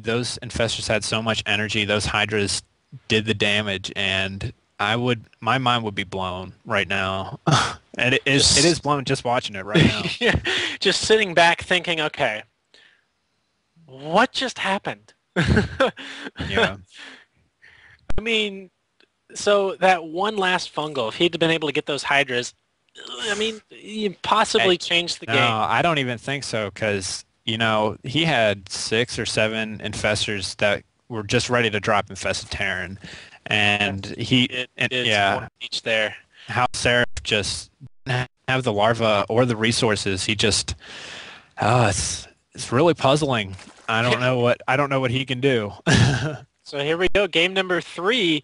those infestors had so much energy. Those hydras did the damage, and my mind would be blown right now. And it is Just blown just watching it right now. yeah, just sitting back thinking, okay, what just happened? I Yeah. mean, so that one last fungal, if he'd been able to get those hydras, I mean, you Hey, possibly changed the no, game. I don't even think so because, he had 6 or 7 infestors that were just ready to drop Infested Terran. And He did some more yeah, each there. how Seraph just didn't have the larva or the resources. He just, it's really puzzling. I don't know what he can do. So here we go, game number 3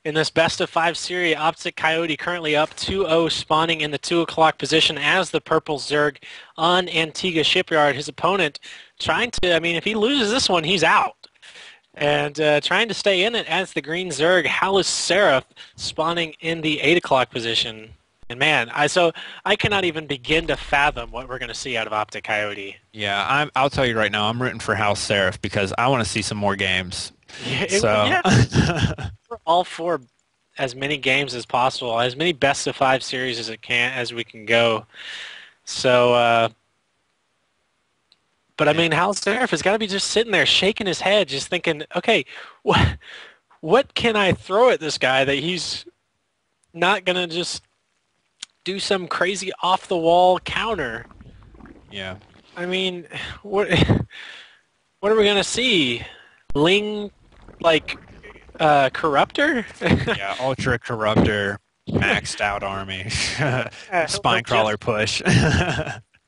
in this best of 5 series. OpTiKCoyote currently up 2-0, spawning in the 2 o'clock position as the purple Zerg on Antigua Shipyard. His opponent trying to, I mean, if he loses this one, he's out. And trying to stay in it as the green Zerg, Haluseraph, spawning in the 8 o'clock position. And man, I cannot even begin to fathom what we're going to see out of OpTiKCoyote. Yeah, I'll tell you right now, I'm rooting for House Seraph because I want to see some more games. So, Yeah, we're all for as many games as possible, as many best of 5 series as we can go. So, but I yeah, mean, Hal Seraph has got to be just sitting there shaking his head, just thinking, okay, what can I throw at this guy that he's not gonna just do some crazy off the wall counter? yeah, I mean, what what are we gonna see? Ling, like, corruptor? yeah. Ultra Corruptor, maxed out army, He'll spine crawler push.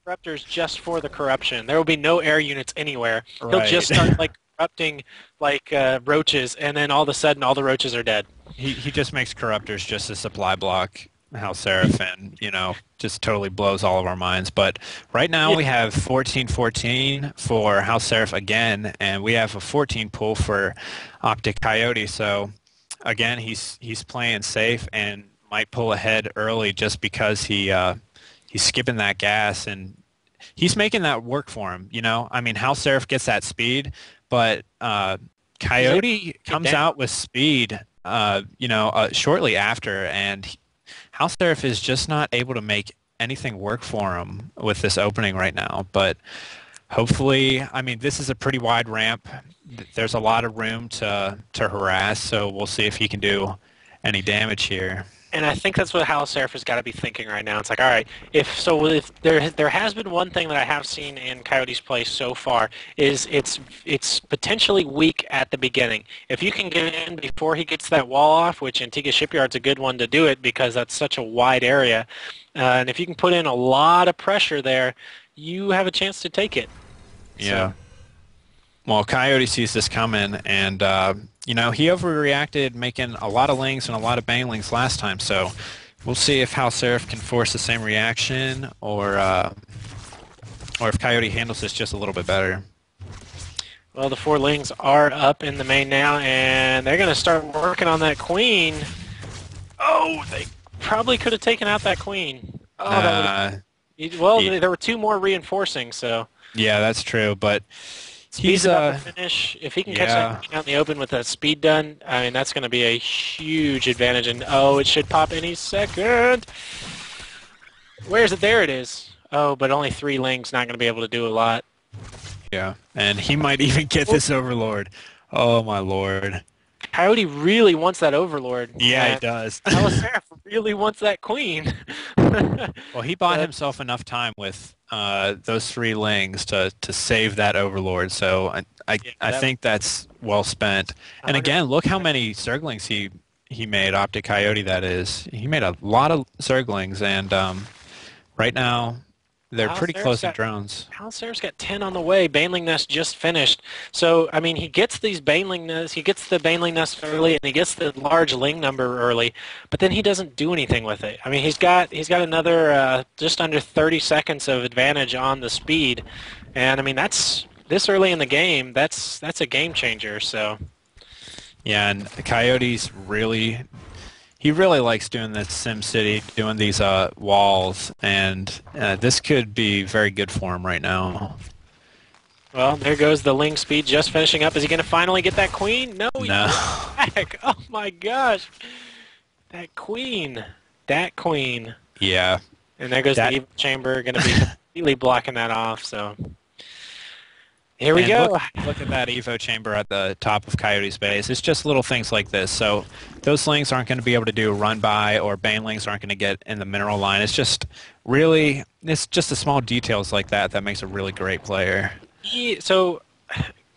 corruptors just for the corruption. There will be no air units anywhere. He'll Right. just start like corrupting like roaches, and then all of a sudden all the roaches are dead. He just makes Corruptors just a supply block. House Seraph and just totally blows all of our minds. But right now Yeah, we have 14-14 for House Seraph again, and we have a 14 pull for OpTiKCoyote. So again, he's playing safe and might pull ahead early just because he's skipping that gas and he's making that work for him. I mean, House Seraph gets that speed, but he's able to Coyote get comes down. out with speed. Shortly after, and House Seraph is just not able to make anything work for him with this opening right now. But hopefully, I mean, this is a pretty wide ramp. There's a lot of room to harass, so we'll see if he can do any damage here. And I think that's what Hal Seraph has got to be thinking right now. It's like, all right, if there has been one thing that I have seen in Coyote's play so far is it's potentially weak at the beginning. If you can get in before he gets that wall off, which Antigua Shipyard's a good one to do it because that's such a wide area, and if you can put in a lot of pressure there, you have a chance to take it. So Yeah. Well, Coyote sees this coming, and he overreacted, making a lot of lings and a lot of banelings last time. So we'll see if House Seraph can force the same reaction, or if Coyote handles this just a little bit better. well, the 4 lings are up in the main now, and they're going to start working on that queen. Oh, they probably could have taken out that queen. Oh, that Uh, would. Well, y- there were 2 more reinforcing, so yeah, that's true, but speed's he's about to finish. If he can catch that yeah. queen out in the open with that speed done, I mean that's going to be a huge advantage. And oh, it should pop any second. Where is it? There it is. Oh, but only 3 lings, not going to be able to do a lot. Yeah, and he might even get this Overlord. Oh my lord. Coyote really wants that Overlord, Yeah, he and does. Haluseraph really wants that queen. Well, he bought But himself enough time with those 3 lings to save that Overlord. So yeah, I that think that's well spent. And again, look how 100%. many Zerglings he made. OpTiKCoyote, that is. He made a lot of Zerglings, and right now they're pretty Haluseraph close in got drones. Haluseraph got 10 on the way. Baneling Nest just finished. So, I mean, he gets these Baneling Nests, he gets the Baneling Nest early, and he gets the large Ling number early, but then he doesn't do anything with it. I mean, he's got another just under 30 seconds of advantage on the speed, and I mean, that's this early in the game, that's a game changer, so. Yeah, and Coyote's he really likes doing this SimCity, doing these walls, and this could be very good for him right now. Well, there goes the Ling speed just finishing up. Is he going to finally get that queen? No, he No. back. Oh my gosh. That queen. That queen. Yeah. And there goes the evil chamber, going to be completely blocking that off. So here we go. Look at that Evo chamber at the top of Coyote's base. It's just little things like this. So those Lings aren't going to be able to do a run by, or Banelings aren't going to get in the mineral line. It's just the small details like that that makes a really great player. So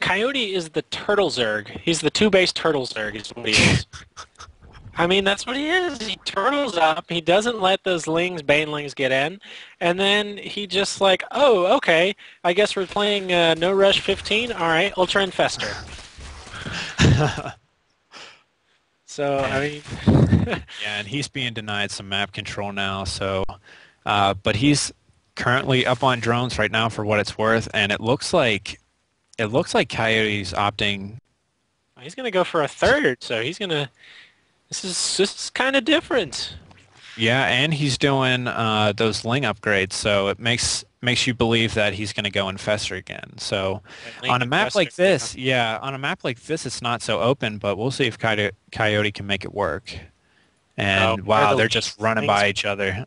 Coyote is the turtle Zerg. He's the two-base turtle Zerg is what he is. I mean, that's what he is. He turtles up. He doesn't let those Banelings get in. And then he just like, oh, okay, I guess we're playing No Rush 15. All right, Ultra Infester. So, I mean... yeah, and he's being denied some map control now. So, but he's currently up on drones right now for what it's worth, and it looks like Coyote's opting. He's going to go for a third, so he's going to... This is kind of different. Yeah, and he's doing those Ling upgrades, so it makes you believe that he's going to go Infestor again. So on a map like this, it's not so open, but we'll see if Coyote can make it work. And wow, they're just running by each other.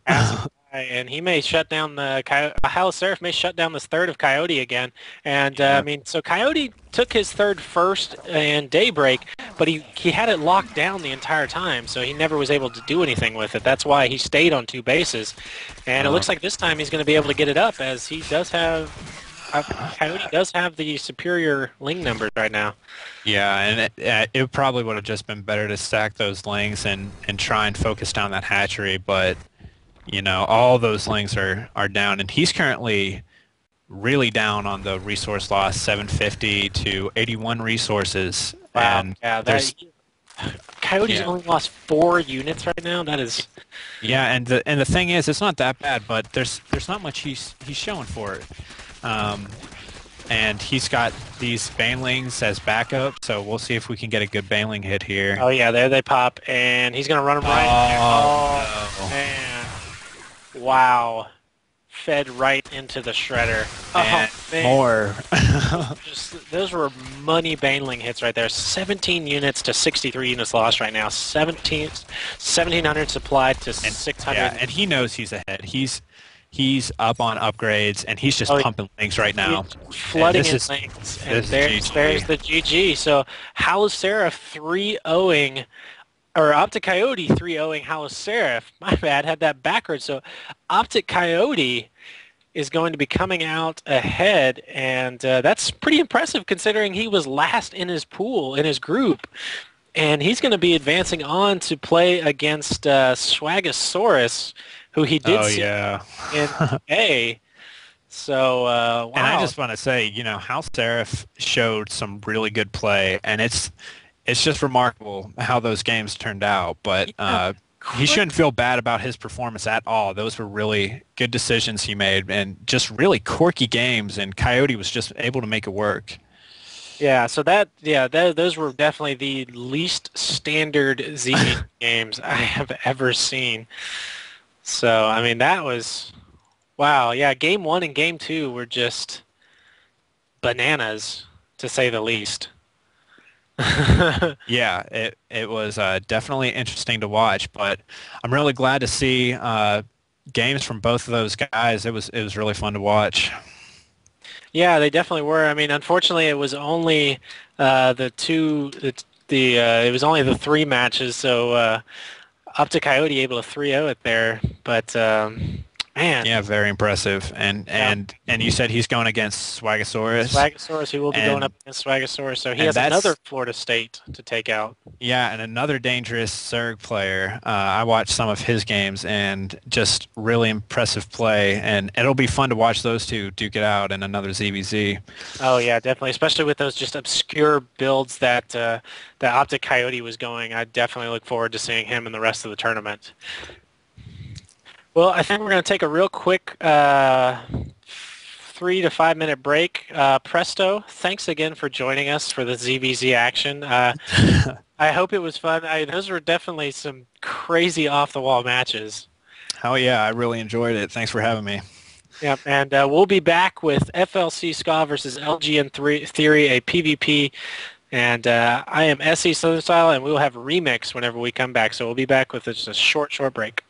And he may shut down Haluseraph may shut down this third of Coyote again. And I mean, so Coyote took his third first in Daybreak, but he had it locked down the entire time, so he never was able to do anything with it. That's why he stayed on two bases. And it looks like this time he's going to be able to get it up, as he does have Coyote does have the superior Ling numbers right now. Yeah, and it probably would have just been better to stack those Lings and try and focus down that hatchery, but you know, all those Lings are down, and he's currently really down on the resource loss, 750 to 81 resources. Wow. And yeah, Coyote's only lost 4 units right now. That is. Yeah, and the thing is, it's not that bad, but there's not much he's showing for it. And he's got these Banelings as backup, so we'll see if we can get a good Baneling hit here. Oh yeah, there they pop, and he's gonna run them right. Oh, no. Man. Wow. Fed right into the shredder. And more. Those were money Baneling hits right there. 17 units to 63 units lost right now. 1,700 supplied to 600. Yeah, and he knows he's ahead. He's up on upgrades, and he's just pumping Lings right now. Flooding in Lings. And there's the GG. So Haluseraph 3-0ing... or OpTiKCoyote 3-0ing Haluseraph. My bad, had that backwards. So OpTiKCoyote is going to be coming out ahead, and that's pretty impressive considering he was last in his pool, in his group. And he's going to be advancing on to play against Swagasaurus, who he did see in A. So, wow. And I just want to say, you know, Haluseraph showed some really good play, and it's just remarkable how those games turned out, but he shouldn't feel bad about his performance at all. Those were really good decisions he made, and just really quirky games, and Coyote was just able to make it work. Yeah, so those were definitely the least standard ZB games I have ever seen. So, I mean, that was, wow, yeah, Game 1 and Game 2 were just bananas, to say the least. Yeah, it was definitely interesting to watch, but I'm really glad to see games from both of those guys. It was really fun to watch. Yeah, they definitely were. I mean, unfortunately, it was only it was only the 3 matches, so OpTiKCoyote able to 3-0 it there, but man. Yeah, very impressive. And you said he's going against Swagasaurus? Swagasaurus, he will be going up against Swagasaurus, so he has another Florida State to take out. Yeah, and another dangerous Zerg player. I watched some of his games, and just really impressive play, and it'll be fun to watch those two duke it out in another ZVZ. Oh, yeah, definitely, especially with those just obscure builds that OpTiKCoyote was going. I definitely look forward to seeing him in the rest of the tournament. Well, I think we're going to take a real quick 3 to 5 minute break. Presto, thanks again for joining us for the ZVZ action. I hope it was fun. Those were definitely some crazy off-the-wall matches. Oh, yeah, I really enjoyed it. Thanks for having me. Yep, and we'll be back with FLC Ska versus LGN Theory, a PvP. And I am SE Southern Style, and we will have a remix whenever we come back. So we'll be back with just a short break.